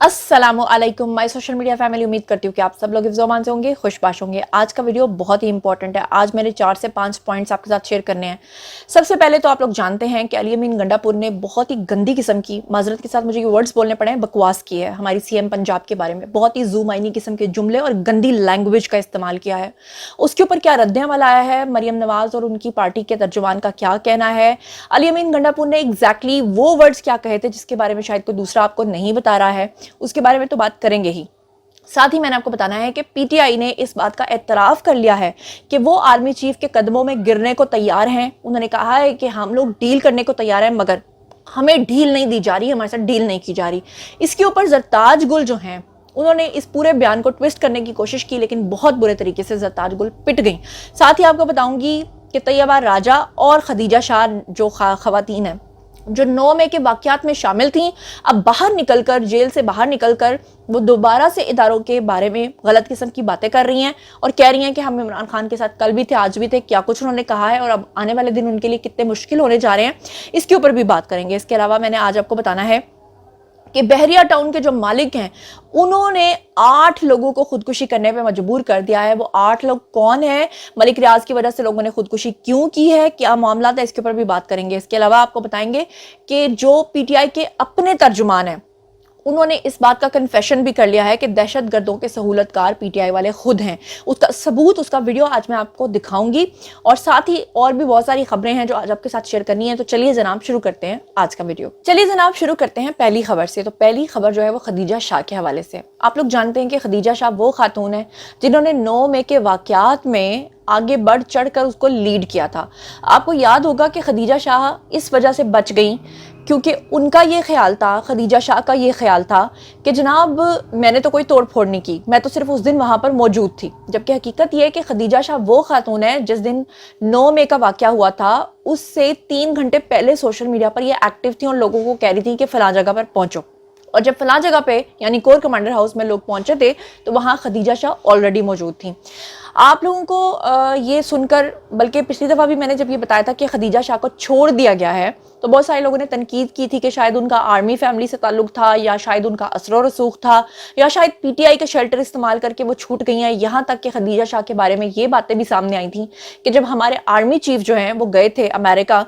अस्सलामु अलैकुम my social media family. उम्मीद करती हूँ कि आप सब लोग हिफ्ज़-ओ-अमान से होंगे, खुशबाश होंगे। आज का वीडियो बहुत ही इंपॉर्टेंट है। आज मेरे 4 से 5 पॉइंट्स आपके साथ शेयर करने हैं। सबसे पहले तो आप लोग जानते हैं कि अली अमीन गंडापुर ने बहुत ही गंदी किस्म की, माजरत के साथ मुझे ये वर्ड्स बोलने पड़े हैं, बकवास की है हमारी सीएम पंजाब के बारे में। बहुत ही ज़ू-माइनी किस्म के जुमले और गंदी लैंग्वेज का इस्तेमाल किया है। उसके ऊपर क्या रद्द-ए-अमल आया है, मरियम नवाज़ और उनकी पार्टी के तर्जुमान का क्या कहना है, अली अमीन गंडापुर ने एग्जैक्टली वो वर्ड्स क्या कहे थे जिसके बारे में शायद कोई दूसरा आपको नहीं बता रहा है, उसके बारे में तो बात करेंगे ही। साथ ही मैंने आपको बताना है कि पीटीआई ने इस बात का एतराफ़ कर लिया है कि वो आर्मी चीफ के कदमों में गिरने को तैयार हैं। उन्होंने कहा है कि हम लोग डील करने को तैयार हैं, मगर हमें डील नहीं दी जा रही, हमारे साथ डील नहीं की जा रही। इसके ऊपर जरताज गुल जो हैं, उन्होंने इस पूरे बयान को ट्विस्ट करने की कोशिश की, लेकिन बहुत बुरे तरीके से जरताज गुल पिट गई। साथ ही आपको बताऊंगी कि तैयबा राजा और खदीजा शाह जो खवातीन हैं, जो 9 मई के वाक़यात में शामिल थीं, अब बाहर निकलकर, जेल से बाहर निकलकर वो दोबारा से इदारों के बारे में गलत किस्म की बातें कर रही हैं और कह रही हैं कि हम इमरान खान के साथ कल भी थे, आज भी थे। क्या कुछ उन्होंने कहा है और अब आने वाले दिन उनके लिए कितने मुश्किल होने जा रहे हैं, इसके ऊपर भी बात करेंगे। इसके अलावा मैंने आज आपको बताना है कि बहरिया टाउन के जो मालिक हैं, उन्होंने 8 लोगों को खुदकुशी करने पे मजबूर कर दिया है। वो 8 लोग कौन है, मलिक रियाज की वजह से लोगों ने खुदकुशी क्यों की है, क्या मामला था, इसके ऊपर भी बात करेंगे। इसके अलावा आपको बताएंगे कि जो पीटीआई के अपने तर्जुमान हैं, उन्होंने इस बात का कन्फेशन भी कर लिया है कि दहशतगर्दों के सहूलतकार पीटीआई वाले खुद हैं। उसका सबूत, उसका वीडियो आज मैं आपको दिखाऊंगी और साथ ही और भी बहुत सारी खबरें हैं जो आज आपके साथ शेयर करनी है। तो चलिए जनाब शुरू करते हैं आज का वीडियो। चलिए जनाब शुरू करते हैं पहली खबर से। तो पहली खबर जो है वो खदीजा शाह के हवाले से। आप लोग जानते हैं कि खदीजा शाह वो खातून है जिन्होंने 9 मई के वाकयात में आगे बढ़ चढ़ कर उसको लीड किया था। आपको याद होगा कि खदीजा शाह इस वजह से बच गई क्योंकि उनका ये ख्याल था, खदीजा शाह का ये ख्याल था कि जनाब मैंने तो कोई तोड़ फोड़ नहीं की, मैं तो सिर्फ उस दिन वहाँ पर मौजूद थी। जबकि हकीकत ये है कि खदीजा शाह वो खातून है जिस दिन 9 मई का वाक़या हुआ था, उससे 3 घंटे पहले सोशल मीडिया पर ये एक्टिव थी और लोगों को कह रही थी कि फलां जगह पर पहुँचो। और जब फलां जगह पे यानी कोर कमांडर हाउस में लोग पहुंचे थे तो वहाँ खदीजा शाह ऑलरेडी मौजूद थी। आप लोगों को ये सुनकर, बल्कि पिछली दफ़ा भी मैंने जब ये बताया था कि खदीजा शाह को छोड़ दिया गया है, तो बहुत सारे लोगों ने तनकीद की थी कि शायद उनका आर्मी फैमिली से ताल्लुक था, या शायद उनका असर रसूख था, या शायद पीटीआई का शेल्टर इस्तेमाल करके वो छूट गई हैं। यहाँ तक कि खदीजा शाह के बारे में ये बातें भी सामने आई थी कि जब हमारे आर्मी चीफ जो हैं वो गए थे अमेरिका,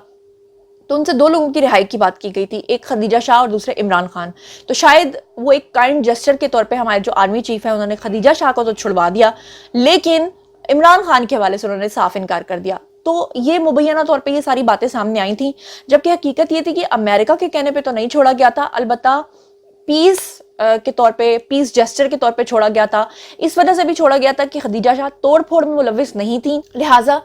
तो उनसे 2 लोगों की रिहाई की बात की गई थी, एक खदीजा शाह और दूसरे इमरान खान। तो शायद वो एक काइंड जेस्चर के तौर पे हमारे जो आर्मी चीफ है उन्होंने खदीजा शाह को तो छुड़वा दिया, लेकिन इमरान खान के हवाले से उन्होंने साफ इनकार कर दिया। तो ये मुबैना तौर पे ये सारी बातें सामने आई थी, जबकि हकीकत ये थी कि अमेरिका के कहने पे तो नहीं छोड़ा गया था, अलबत्ता पीस के तौर पे, पीस जेस्चर के तौर पे छोड़ा गया था। इस वजह से भी छोड़ा गया था कि खदीजा शाह तोड़ फोड़ में मुलविस नहीं थी, लिहाजा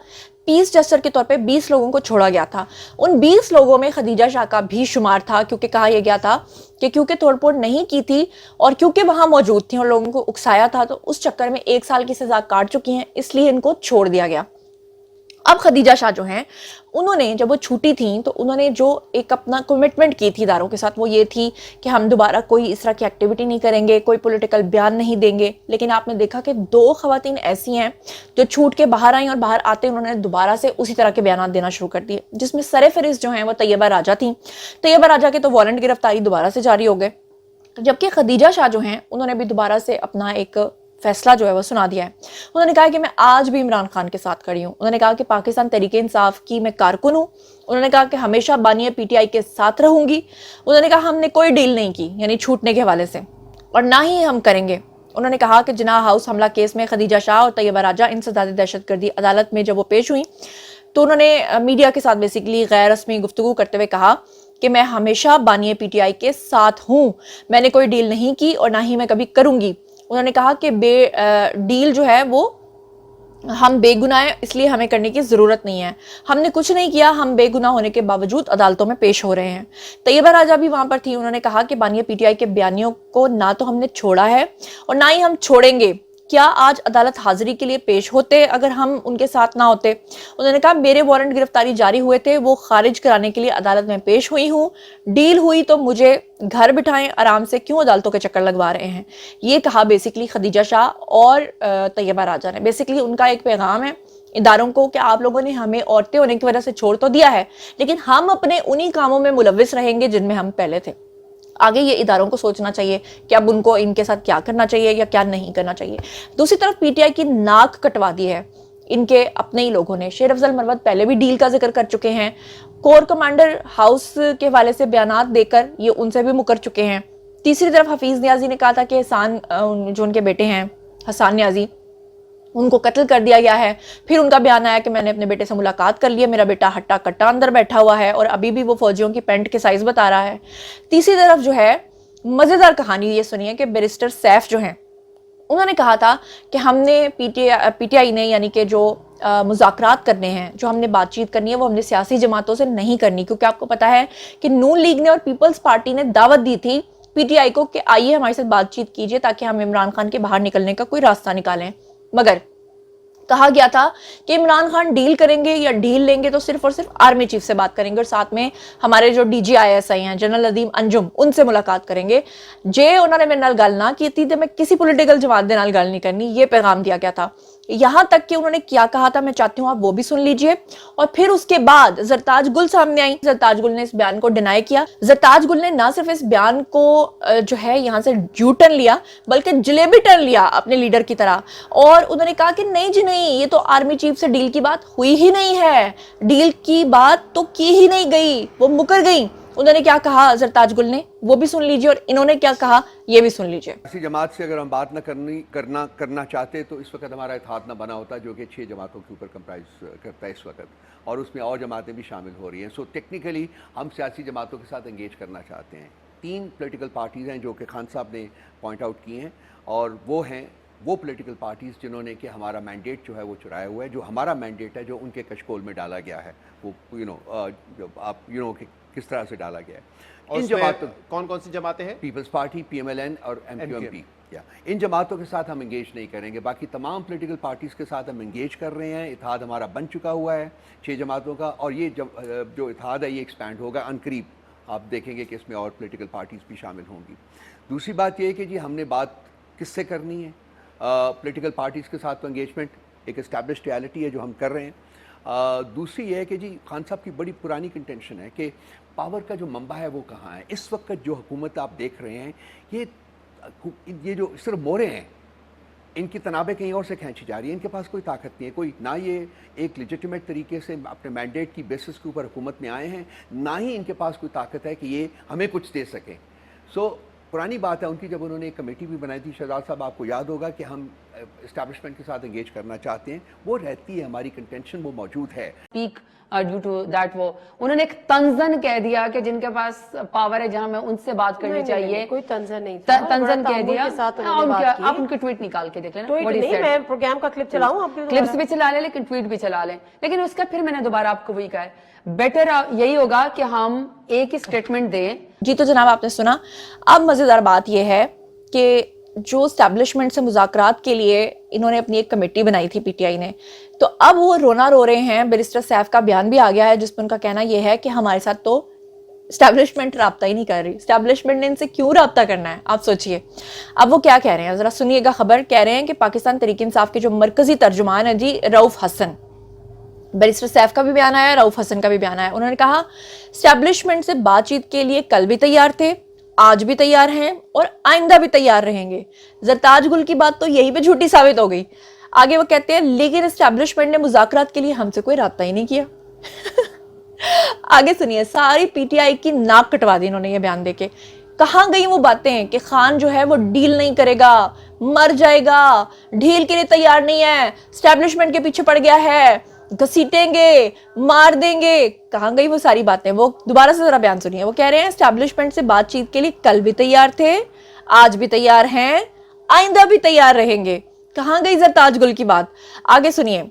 पीस जेस्चर के तौर पे 20 लोगों को छोड़ा गया था। उन 20 लोगों में खदीजा शाह का भी शुमार था, क्योंकि कहा यह गया था कि क्योंकि तोड़फोड़ नहीं की थी और क्योंकि वहां मौजूद थी और लोगों को उकसाया था, तो उस चक्कर में 1 साल की सजा काट चुकी हैं, इसलिए इनको छोड़ दिया गया। अब खदीजा शाह जो हैं, उन्होंने जब वो छूटी थी तो उन्होंने जो एक अपना कमिटमेंट की थी इदारों के साथ, वो ये थी कि हम दोबारा कोई इस तरह की एक्टिविटी नहीं करेंगे, कोई पॉलिटिकल बयान नहीं देंगे। लेकिन आपने देखा कि 2 खवातीन ऐसी हैं जो छूट के बाहर आई और बाहर आते उन्होंने दोबारा से उसी तरह के बयान देना शुरू कर दिए, जिसमें सरफहरिस्त जो हैं वो तैयबा राजा थी। तैयबा राजा के तो वारंट गिरफ्तारी दोबारा से जारी हो गए, जबकि खदीजा शाह जो हैं उन्होंने भी दोबारा से अपना एक फैसला जो है वो सुना दिया है। उन्होंने कहा कि मैं आज भी इमरान खान के साथ खड़ी हूँ। उन्होंने कहा कि पाकिस्तान तहरीक इंसाफ की मैं कारकुन हूँ। उन्होंने कहा कि हमेशा बानिया पीटीआई के साथ रहूंगी। उन्होंने कहा हमने कोई डील नहीं की, यानी छूटने के हवाले से, और ना ही हम करेंगे। उन्होंने कहा कि जिन्ना हाउस हमला केस में खदीजा शाह और तैयबा राजा इंसदाद दहशतगर्दी अदालत में जब वो पेश हुई तो उन्होंने मीडिया के साथ बेसिकली गैर रस्मी गुफ्तगू करते हुए कहा कि मैं हमेशा बानिया पीटीआई के साथ हूँ, मैंने कोई डील नहीं की और ना ही मैं कभी करूंगी। उन्होंने कहा कि डील जो है वो हम बेगुनाह हैं, इसलिए हमें करने की ज़रूरत नहीं है, हमने कुछ नहीं किया, हम बेगुनाह होने के बावजूद अदालतों में पेश हो रहे हैं। तैयबा राजा भी वहाँ पर थी। उन्होंने कहा कि बानिया पीटीआई के बयानियों को ना तो हमने छोड़ा है और ना ही हम छोड़ेंगे। क्या आज अदालत हाजिरी के लिए पेश होते अगर हम उनके साथ ना होते? उन्होंने कहा मेरे वारंट गिरफ्तारी जारी हुए थे, वो खारिज कराने के लिए अदालत में पेश हुई हूँ, डील हुई तो मुझे घर बिठाएं आराम से, क्यों अदालतों के चक्कर लगवा रहे हैं। ये कहा बेसिकली खदीजा शाह और तैयबा राजा ने। बेसिकली उनका एक पैगाम है इदारों को कि आप लोगों ने हमें औरतें होने की वजह से छोड़ तो दिया है, लेकिन हम अपने उन्हीं कामों में मुलविस रहेंगे जिनमें हम पहले थे। आगे ये इदारों को सोचना चाहिए कि अब उनको इनके साथ क्या करना चाहिए या क्या नहीं करना चाहिए। दूसरी तरफ पीटीआई की नाक कटवा दी है इनके अपने ही लोगों ने। शेर अफजल मरवत पहले भी डील का जिक्र कर चुके हैं, कोर कमांडर हाउस के हवाले से बयानात देकर ये उनसे भी मुकर चुके हैं। तीसरी तरफ हफीज नियाजी ने कहा था कि हसान जो उनके बेटे हैं हसान नियाजी, उनको कत्ल कर दिया गया है। फिर उनका बयान आया कि मैंने अपने बेटे से मुलाकात कर लिया, मेरा बेटा हट्टा कट्टा अंदर बैठा हुआ है और अभी भी वो फौजियों की पैंट के साइज बता रहा है। तीसरी तरफ जो है मजेदार कहानी ये सुनिए कि बैरिस्टर सैफ जो हैं उन्होंने कहा था कि हमने पीटीआई ने यानी कि जो मुज़ाकरात करने हैं, जो हमने बातचीत करनी है वो हमने सियासी जमातों से नहीं करनी, क्योंकि आपको पता है कि नून लीग ने और पीपल्स पार्टी ने दावत दी थी पीटीआई को कि आइए हमारे साथ बातचीत कीजिए ताकि हम इमरान खान के बाहर निकलने का कोई रास्ता निकालें। मगर कहा गया था कि इमरान खान डील करेंगे या डील लेंगे तो सिर्फ और सिर्फ आर्मी चीफ से बात करेंगे और साथ में हमारे जो DGISI हैं जनरल अदीम अंजुम उनसे मुलाकात करेंगे। जे उन्होंने मेरे नाल गल ना की थी तो मैं किसी पॉलिटिकल जमात दे नाल गल नहीं करनी, ये पैगाम दिया गया था। यहां तक कि उन्होंने क्या कहा था मैं चाहती हूं आप वो भी सुन लीजिए। और फिर उसके बाद जरताज गुल सामने आई। जरताज गुल ने इस बयान को डिनाई किया। जरताज गुल ने ना सिर्फ इस बयान को जो है यहां से यू टर्न लिया बल्कि जलेबी टर्न लिया अपने लीडर की तरह, और उन्होंने कहा कि नहीं जी नहीं, ये तो आर्मी चीफ से डील की बात हुई ही नहीं है, डील की बात तो की ही नहीं गई, वो मुकर गई। उन्होंने क्या कहा जरताज गुल ने, वो भी सुन लीजिए, और इन्होंने क्या कहा ये भी सुन लीजिए। इसी जमात से अगर हम बात करना चाहते तो इस वक्त हमारा इत्तेहाद ना बना होता, जो कि 6 जमातों के ऊपर कंप्राइज करता है इस वक्त, और उसमें और जमातें भी शामिल हो रही हैं। सो टेक्निकली हम सियासी जमातों के साथ एंगेज करना चाहते हैं। 3 पॉलिटिकल पार्टीज़ हैं जो कि खान साहब ने पॉइंट आउट किए हैं, और वो हैं वो पॉलिटिकल पार्टीज़ जिन्होंने कि हमारा मैंडेट जो है वो चुराया हुआ है। जो हमारा मैंडेट है जो उनके कशकोल में डाला गया है, वो आप कि किस तरह से डाला गया है। और इन जमातों कौन कौन सी जमातें हैं? पीपल्स पार्टी, PMLN और MQMP। इन जमातों के साथ हम एंगेज नहीं करेंगे। बाकी तमाम पॉलिटिकल पार्टीज़ के साथ हम एंगेज कर रहे हैं। इत्तेहाद हमारा बन चुका हुआ है 6 जमातों का, और ये जो इत्तेहाद है ये एक्सपैंड होगा अनकरीब। आप देखेंगे कि इसमें और पॉलिटिकल पार्टीज़ भी शामिल होंगी। दूसरी बात ये है कि जी हमने बात किससे करनी है, पॉलिटिकल पार्टीज़ के साथ तो एंगेजमेंट एक एस्टैब्लिश्ड रियलिटी है जो हम कर रहे हैं। दूसरी ये है कि जी खान साहब की बड़ी पुरानी कंटेंशन है कि पावर का जो मंबा है वो कहाँ है। इस वक्त जो हुकूमत आप देख रहे हैं ये जो सिर्फ मोरे हैं, इनकी तनाबें कहीं और से खींची जा रही है। इनके पास कोई ताकत नहीं है, कोई ना ये एक लेजिटिमेट तरीके से अपने मैंडेट की बेसिस के ऊपर हुकूमत में आए हैं, ना ही इनके पास कोई ताकत है कि ये हमें कुछ दे सकें। सो पुरानी बात है उनकी, जब उन्होंने एक कमेटी भी बनाई थी शहजाद साहब, आपको याद होगा कि हम एस्टैब्लिशमेंट के साथ एंगेज करना चाहते हैं, वो रहती है, हमारी कंटेंशन वो मौजूद है। ड्यू टू दैट वो उन्होंने एक तंजन कह दिया कि जिनके पास पावर है जहां में उनसे बात करनी चाहिए। कोई तंजन नहीं था, तंजन कह दिया। आप उनके ट्वीट निकाल के देख लेना। मैं प्रोग्राम का क्लिप चलाऊं, क्लिप्स भी चला ले लेकिन ट्वीट भी चला लें। लेकिन उसका फिर मैंने दोबारा आपको वही कहा है, बेटर यही होगा कि हम एक ही स्टेटमेंट दें। जी तो जनाब आपने सुना। अब मजेदार बात यह है कि जो स्टैब्लिशमेंट से मुज़ाकरात के लिए इन्होंने अपनी एक कमेटी बनाई थी पीटीआई ने, तो अब वो रोना रो रहे हैं। बैरिस्टर सैफ का बयान भी आ गया है जिसमें उनका कहना यह है कि हमारे साथ तो स्टैब्लिशमेंट राब्ता ही नहीं कर रही। स्टैब्लिशमेंट ने इनसे क्यों राब्ता करना है, आप सोचिए। अब वो क्या कह रहे हैं, जरा सुनिएगा खबर। कह रहे हैं कि पाकिस्तान तहरीक इंसाफ के जो मरकजी तर्जुमान है जी रऊफ हसन, बैरिस्टर सैफ का भी बयान आया, रऊफ हसन का भी बयान आया। उन्होंने कहा स्टैब्लिशमेंट से बातचीत के लिए कल भी तैयार थे, आज भी तैयार हैं और आइंदा भी तैयार रहेंगे। जरताज गुल की बात तो यहीं पे झूठी साबित हो गई। आगे वो कहते हैं लेकिन एस्टैब्लिशमेंट ने मुज़ाकरात के लिए हमसे कोई राब्ता ही नहीं किया। आगे सुनिए, सारी पीटीआई की नाक कटवा दी इन्होंने ये बयान देके। कहां गई वो बातें कि खान जो है वो डील नहीं करेगा, मर जाएगा, डील के लिए तैयार नहीं है, एस्टैब्लिशमेंट के पीछे पड़ गया है, घसीटेंगे, मार देंगे। कहां गई वो सारी बातें। वो दोबारा से जरा बयान सुनिए। वो कह रहे हैं एस्टैब्लिशमेंट से बातचीत के लिए कल भी तैयार थे, आज भी तैयार हैं, आइंदा भी तैयार रहेंगे। कहां गई जरताज गुल की बात। आगे सुनिए।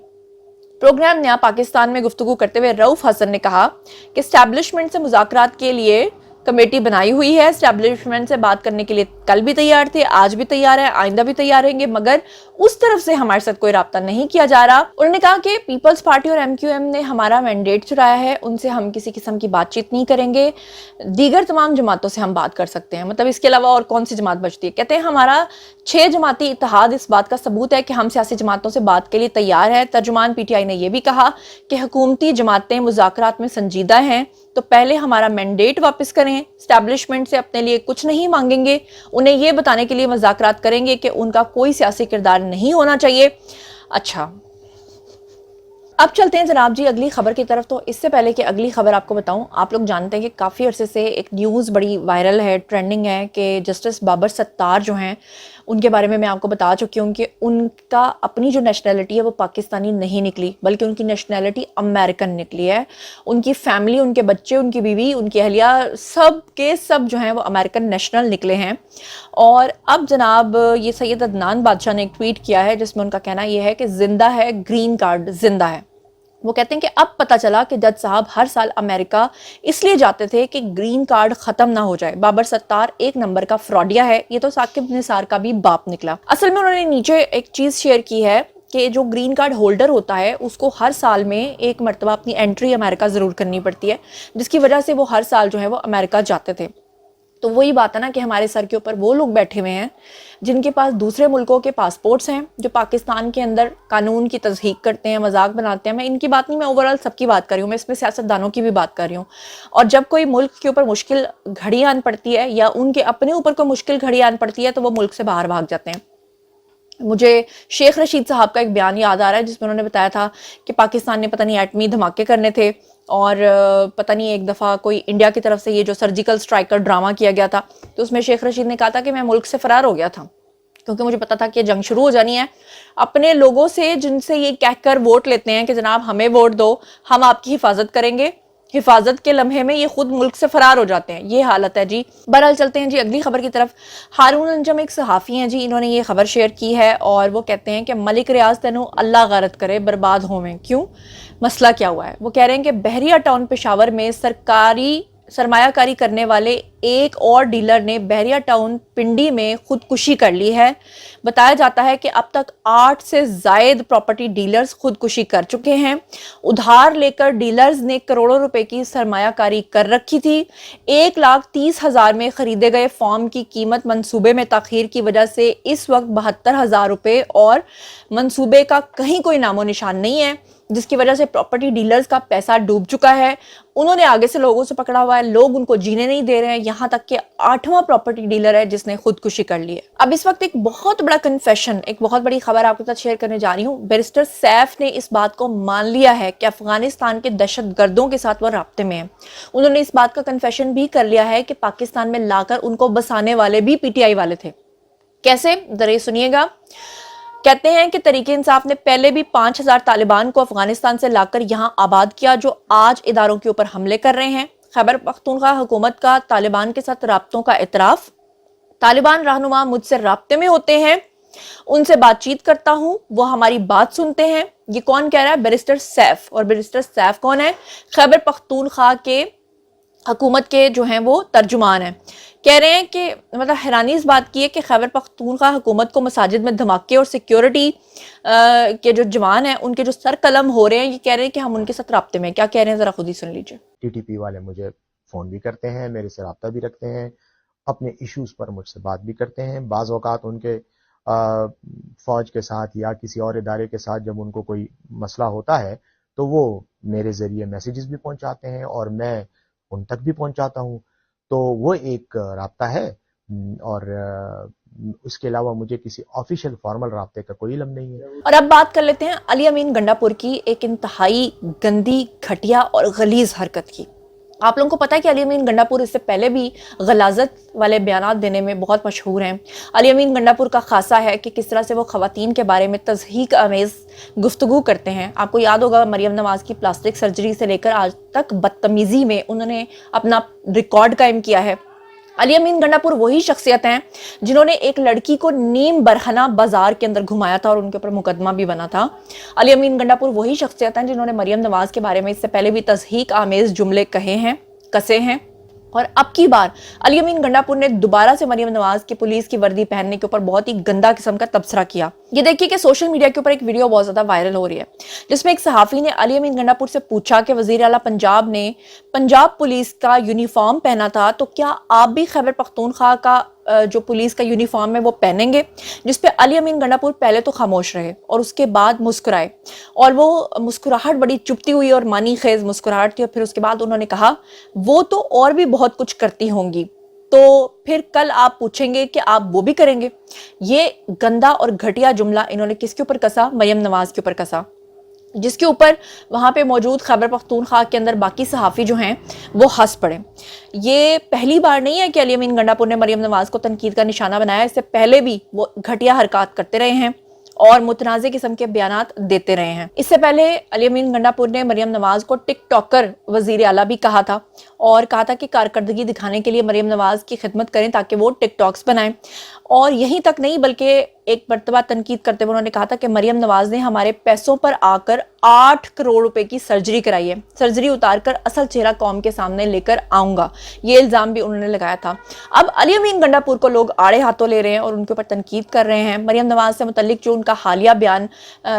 प्रोग्राम नया पाकिस्तान में गुफ्तगू करते हुए रऊफ हसन ने कहा कि एस्टैब्लिशमेंट से मुज़ाकरात के लिए कमेटी बनाई हुई है, एस्टैब्लिशमेंट से बात करने के लिए कल भी तैयार थे, आज भी तैयार है, आइंदा भी तैयार रहेंगे, मगर उस तरफ से हमारे साथ कोई राब्ता नहीं किया जा रहा। उन्होंने कहा कि पीपल्स पार्टी और MQM ने हमारा मैंडेट चुराया है, उनसे हम किसी किस्म की बातचीत नहीं करेंगे, दीगर तमाम जमातों से हम बात कर सकते हैं। मतलब इसके अलावा और कौन सी जमात बचती है। कहते हैं हमारा 6 जमाती इत्तेहाद इस बात का सबूत है कि हम सियासी जमातों से बात के लिए तैयार है। तर्जुमान PTI ने यह भी कहा कि हुकूमती जमातें मुज़ाकरात में संजीदा हैं, تو پہلے ہمارا مینڈیٹ واپس کریں, اسٹیبلشمنٹ سے اپنے لیے کچھ نہیں مانگیں گے, انہیں یہ بتانے کے لیے مذاکرات کریں گے کہ ان کا کوئی سیاسی کردار نہیں ہونا چاہیے. اچھا اب چلتے ہیں جناب جی اگلی خبر کی طرف. تو اس سے پہلے کہ اگلی خبر آپ کو بتاؤں, آپ لوگ جانتے ہیں کہ کافی عرصے سے ایک نیوز بڑی وائرل ہے, ٹرینڈنگ ہے, کہ جسٹس بابر ستار جو ہیں ان کے بارے میں آپ کو بتا چکی ہوں کہ ان کا اپنی جو نیشنلٹی ہے وہ پاکستانی نہیں نکلی, بلکہ ان کی نیشنلٹی امریکن نکلی ہے. ان کی فیملی, ان کے بچے, ان کی بیوی, ان کی اہلیہ, سب کے سب جو ہیں وہ امریکن نیشنل نکلے ہیں. اور اب جناب یہ سید عدنان بادشاہ نے ایک ٹویٹ کیا ہے جس میں ان کا کہنا یہ ہے کہ زندہ ہے گرین کارڈ, زندہ ہے. وہ کہتے ہیں کہ اب پتہ چلا کہ جج صاحب ہر سال امریکہ اس لیے جاتے تھے کہ گرین کارڈ ختم نہ ہو جائے. بابر ستار ایک نمبر کا فراڈیا ہے, یہ تو ثاقب نثار کا بھی باپ نکلا. اصل میں انہوں نے نیچے ایک چیز شیئر کی ہے کہ جو گرین کارڈ ہولڈر ہوتا ہے اس کو ہر سال میں ایک مرتبہ اپنی انٹری امریکہ ضرور کرنی پڑتی ہے, جس کی وجہ سے وہ ہر سال جو ہے وہ امریکہ جاتے تھے. تو وہی بات ہے نا کہ ہمارے سر کے اوپر وہ لوگ بیٹھے ہوئے ہیں جن کے پاس دوسرے ملکوں کے پاسپورٹس ہیں, جو پاکستان کے اندر قانون کی تضحیق کرتے ہیں, مذاق بناتے ہیں. میں ان کی بات نہیں, میں اوورال سب کی بات کر رہی ہوں, میں اس میں سیاستدانوں کی بھی بات کر رہی ہوں. اور جب کوئی ملک کے اوپر مشکل گھڑی آن پڑتی ہے یا ان کے اپنے اوپر کوئی مشکل گھڑی آن پڑتی ہے تو وہ ملک سے باہر بھاگ جاتے ہیں. مجھے شیخ رشید صاحب کا ایک بیان یاد آ رہا ہے جس میں انہوں نے بتایا تھا کہ پاکستان نے پتہ نہیں ایٹمی دھماکے کرنے تھے, اور پتہ نہیں ایک دفعہ کوئی انڈیا کی طرف سے یہ جو سرجیکل اسٹرائک کا ڈرامہ کیا گیا تھا, تو اس میں شیخ رشید نے کہا تھا کہ میں ملک سے فرار ہو گیا تھا کیونکہ مجھے پتا تھا کہ یہ جنگ شروع ہو جانی ہے. اپنے لوگوں سے جن سے یہ کہہ کر ووٹ لیتے ہیں کہ جناب ہمیں ووٹ دو, ہم آپ کی حفاظت کریں گے, حفاظت کے لمحے میں یہ خود ملک سے فرار ہو جاتے ہیں. یہ حالت ہے جی. بہرحال چلتے ہیں جی اگلی خبر کی طرف. ہارون انجم ایک صحافی ہیں جی, انہوں نے یہ خبر شیئر کی ہے اور وہ کہتے ہیں کہ ملک ریاض تینوں اللہ غارت کرے, برباد ہوویں. کیوں, مسئلہ کیا ہوا ہے؟ وہ کہہ رہے ہیں کہ بحریہ ٹاؤن پشاور میں سرمایہ کاری کرنے والے ایک اور ڈیلر نے بحریہ ٹاؤن پنڈی میں خودکشی کر لی ہے. بتایا جاتا ہے کہ اب تک 8 سے زائد پراپرٹی ڈیلرز خودکشی کر چکے ہیں. ادھار لے کر ڈیلرز نے کروڑوں روپے کی سرمایہ کاری کر رکھی تھی. 1,30,000 میں خریدے گئے فارم کی قیمت منصوبے میں تاخیر کی وجہ سے اس وقت 72,000 روپے اور منصوبے کا کہیں کوئی نام و نشان نہیں ہے, جس کی وجہ سے پراپرٹی ڈیلرز کا پیسہ ڈوب چکا ہے. انہوں نے آگے سے لوگوں سے پکڑا ہوا ہے, لوگ ان کو جینے نہیں دے رہے ہیں, یہاں تک کہ 8واں پراپرٹی ڈیلر ہے جس نے خودکشی کر لی ہے. اب اس وقت ایک بہت بڑا کنفیشن, ایک بہت بڑی خبر آپ کے ساتھ شیئر کرنے جا رہی ہوں. بیرسٹر سیف نے اس بات کو مان لیا ہے کہ افغانستان کے دہشت گردوں کے ساتھ وہ رابطے میں ہیں. انہوں نے اس بات کا کنفیشن بھی کر لیا ہے کہ پاکستان میں لا کر ان کو بسانے والے بھی پی ٹی آئی والے تھے. کیسے, ذرا سنیے گا. کہتے ہیں کہ تحریک انصاف نے پہلے بھی 5,000 طالبان کو افغانستان سے لا کر یہاں آباد کیا جو آج اداروں کے اوپر حملے کر رہے ہیں. خیبر پختونخوا حکومت کا طالبان کے ساتھ رابطوں کا اعتراف. طالبان رہنما مجھ سے رابطے میں ہوتے ہیں, ان سے بات چیت کرتا ہوں, وہ ہماری بات سنتے ہیں. یہ کون کہہ رہا ہے؟ بیرسٹر سیف. اور بیرسٹر سیف کون ہے؟ خیبر پختونخوا کے حکومت کے جو ہیں وہ ترجمان ہیں. کہہ رہے ہیں کہ مطلب حیرانی اس بات کی ہے کہ خیبر پختونخوا حکومت کو مساجد میں دھماکے اور سیکیورٹی کے جو جوان ہیں ان کے جو سر قلم ہو رہے ہیں, یہ کہہ رہے ہیں کہ ہم ان کے ساتھ رابطے میں. کیا کہہ رہے ہیں ذرا خود ہی سن لیجئے. ٹی ٹی پی والے مجھے فون بھی کرتے ہیں, میرے سے رابطہ بھی رکھتے ہیں, اپنے ایشوز پر مجھ سے بات بھی کرتے ہیں. بعض اوقات ان کے فوج کے ساتھ یا کسی اور ادارے کے ساتھ جب ان کو کوئی مسئلہ ہوتا ہے تو وہ میرے ذریعے میسیجز بھی پہنچاتے ہیں اور میں ان تک بھی پہنچاتا ہوں. تو وہ ایک رابطہ ہے, اور اس کے علاوہ مجھے کسی آفیشیل فارمل رابطے کا کوئی علم نہیں ہے. اور اب بات کر لیتے ہیں علی امین گنڈا پور کی ایک انتہائی گندی, گھٹیا اور غلیظ حرکت کی. آپ لوگوں کو پتا ہے کہ علی امین گنڈا پور اس سے پہلے بھی غلاظت والے بیانات دینے میں بہت مشہور ہیں. علی امین گنڈا پور کا خاصہ ہے کہ کس طرح سے وہ خواتین کے بارے میں تضحیک آمیز گفتگو کرتے ہیں. آپ کو یاد ہوگا مریم نواز کی پلاسٹک سرجری سے لے کر آج تک بدتمیزی میں انہوں نے اپنا ریکارڈ قائم کیا ہے. علی امین گنڈا پور وہی شخصیت ہیں جنہوں نے ایک لڑکی کو نیم برہنہ بازار کے اندر گھمایا تھا اور ان کے اوپر مقدمہ بھی بنا تھا. علی امین گنڈا پور وہی شخصیت ہیں جنہوں نے مریم نواز کے بارے میں اس سے پہلے بھی تضحیک آمیز جملے کہے ہیں, کسے ہیں. اور اب کی بار علی امین گنڈا پور نے دوبارہ سے مریم نواز کی پولیس کی وردی پہننے کے اوپر بہت ہی گندا قسم کا تبصرہ کیا. یہ دیکھیے کہ سوشل میڈیا کے اوپر ایک ویڈیو بہت زیادہ وائرل ہو رہی ہے جس میں ایک صحافی نے علی امین گنڈا پور سے پوچھا کہ وزیر اعلیٰ پنجاب نے پنجاب پولیس کا یونیفارم پہنا تھا, تو کیا آپ بھی خیبر پختونخوا کا जो पुलिस का यूनिफॉर्म है वो पहनेंगे, जिस पे अली अमीन गंडापुर पहले तो खामोश रहे और उसके बाद मुस्कुराए, और वो मुस्कुराहट बड़ी चुभती हुई और मानी खेज मुस्कुराहट थी। और फिर उसके बाद उन्होंने कहा वो तो और भी बहुत कुछ करती होंगी, तो फिर कल आप पूछेंगे कि आप वो भी करेंगे। ये गंदा और घटिया जुमला इन्होंने किसके ऊपर कसा? मरियम नवाज के ऊपर कसा, जिसके ऊपर वहां पे मौजूद खैबर पख्तूनख्वा के अंदर बाकी सहाफ़ी जो हैं वो हंस पड़े। ये पहली बार नहीं है कि अली अमीन गंडापुर ने मरियम नवाज को तनकीद का निशाना बनाया, इससे पहले भी वो घटिया हरकत करते रहे हैं और मुतनाज़े किस्म के बयानात देते रहे हैं। इससे पहले अली अमीन गंडापुर ने मरियम नवाज को टिकटॉकर वजीर आला भी कहा था और कहा था कि कारकर्दगी दिखाने के लिए मरियम नवाज की खिदमत करें ताकि वो टिकटॉक्स बनाएं। और यहीं तक नहीं बल्कि एक मरतबा तनकीद करते हुए उन्होंने कहा था कि मरियम नवाज ने हमारे पैसों पर आकर 8 करोड़ रुपए की सर्जरी कराई है, सर्जरी उतार कर असल चेहरा कौम के सामने लेकर आऊंगा, ये इल्जाम भी उन्होंने लगाया था। अब अली अमीन गंडापुर को लोग आड़े हाथों ले रहे हैं और उनके ऊपर तनकीद कर रहे हैं। मरियम नवाज से मुतल्लिक जो उनका हालिया बयान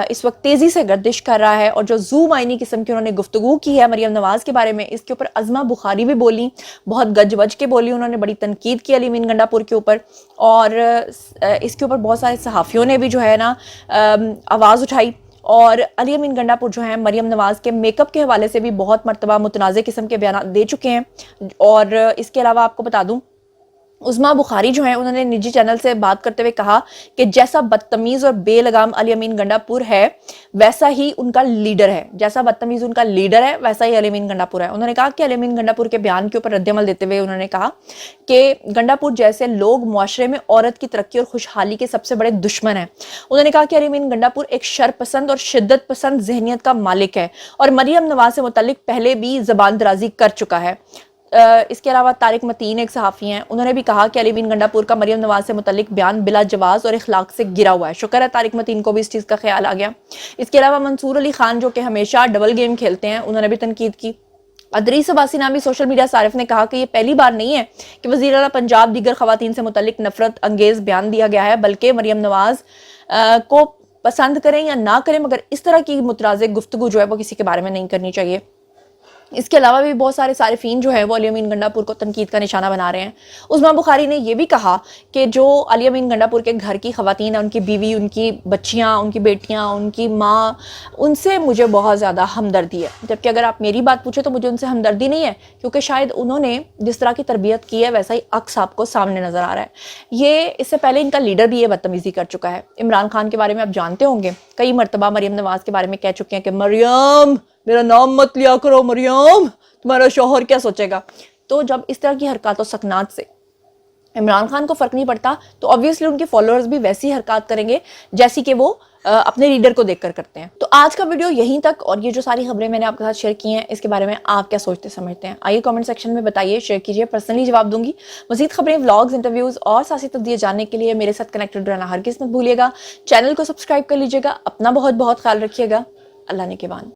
इस वक्त तेजी से गर्दिश कर रहा है और जो जूम आइनी किस्म की उन्होंने गुफ्तगू की है मरियम नवाज के बारे में, इसके ऊपर अज़मा बुखारी भी बोली, बहुत गज वज के बोली, उन्होंने बड़ी तनकीद की अली अमीन गंडापुर के ऊपर। और इसके ऊपर बहुत सारे सहाफ़ियों ने भी जो है ना आवाज़ उठाई और अली अमीन गंडापुर जो है मरियम नवाज के मेकअप के हवाले से भी बहुत मरतबा मुतनाज़े किस्म के बयान दे चुके हैं। और इसके अलावा आपको बता दूं, उज़मा बुखारी जो है उन्होंने निजी चैनल से बात करते हुए कहा कि जैसा बदतमीज़ और बेलगाम अली अमीन गंडापुर है वैसा ही उनका लीडर है, जैसा बदतमीज़ उनका लीडर है वैसा ही अली अमीन गंडापुर है। उन्होंने कहा कि अली अमीन गंडापुर के बयान के ऊपर रद्दअमल देते हुए उन्होंने कहा कि गंडापुर जैसे लोग मुआशरे में औरत की तरक्की और खुशहाली के सबसे बड़े दुश्मन हैं। उन्होंने कहा कि अली अमीन गंडापुर एक शरपसंद और शिद्दत पसंद जहनियत का मालिक है और मरियम नवाज से मुतल्लिक पहले भी ज़बान दराजी कर चुका है। इसके अलावा तारिक मतीन एक सहाफ़ी हैं, उन्होंने भी कहा कि अली अमीन गंडापुर का मरियम नवाज से मुतल्लिक बयान बिला जवाज़ और इखलाक से गिरा हुआ है। शुक्र है तारिक मतीन को भी इस चीज़ का ख्याल आ गया। इसके अलावा मंसूर अली खान जो कि हमेशा डबल गेम खेलते हैं, उन्होंने भी तनकीद की। अदरीस अब्बासी नामी सोशल मीडिया सारिफ ने कहा कि ये पहली बार नहीं है कि वज़ीर आला पंजाब दीगर खवातीन से मुतल्लिक नफरत अंगेज बयान दिया गया है, बल्कि मरियम नवाज को पसंद करें या ना करें मगर इस तरह की मुतराज़े गुफ्तगू जो है वो किसी के बारे में नहीं करनी चाहिए। इसके अलावा भी बहुत सारे सारिफीन जो है वो अली अमीन गंडापुर को तनकीद का निशाना बना रहे हैं। उज़मा बुखारी ने यह भी कहा कि जो अली अमीन गंडापुर के घर की खवातीन हैं, उनकी बीवी, उनकी बच्चियां, उनकी बेटियां, उनकी माँ, उनसे मुझे बहुत ज़्यादा हमदर्दी है। जबकि अगर आप मेरी बात पूछे तो मुझे उनसे हमदर्दी नहीं है, क्योंकि शायद उन्होंने जिस तरह की तरबियत की है वैसा ही अक्स आपको सामने नज़र आ रहा है। ये इससे पहले इनका लीडर भी ये बदतमीज़ी कर चुका है। इमरान खान के बारे में आप जानते होंगे, कई मरतबा मरियम नवाज के बारे में कह चुके हैं कि मरियम मेरा नाम मत लिया करो, मरियम तुम्हारा शौहर क्या सोचेगा। तो जब इस तरह की हरकत और सकनात से इमरान खान को फर्क नहीं पड़ता तो ऑब्वियसली उनके फॉलोअर्स भी वैसी हरकत करेंगे जैसी कि वो अपने लीडर को देखकर करते हैं। तो आज का वीडियो यहीं तक, और ये जो सारी खबरें मैंने आपके साथ शेयर की हैं इसके बारे में आप क्या सोचते समझते हैं, आइए कमेंट सेक्शन में बताइए, शेयर कीजिए, पर्सनली जवाब दूंगी। मज़ीद खबरें, व्लॉग्स, इंटरव्यूज और सियासी तस्दीर जानने के लिए मेरे साथ कनेक्टेड रहना हरगिज़ मत भूलिएगा। चैनल को सब्सक्राइब कर लीजिएगा। अपना बहुत बहुत ख्याल रखिएगा। अल्लाह ने के बान।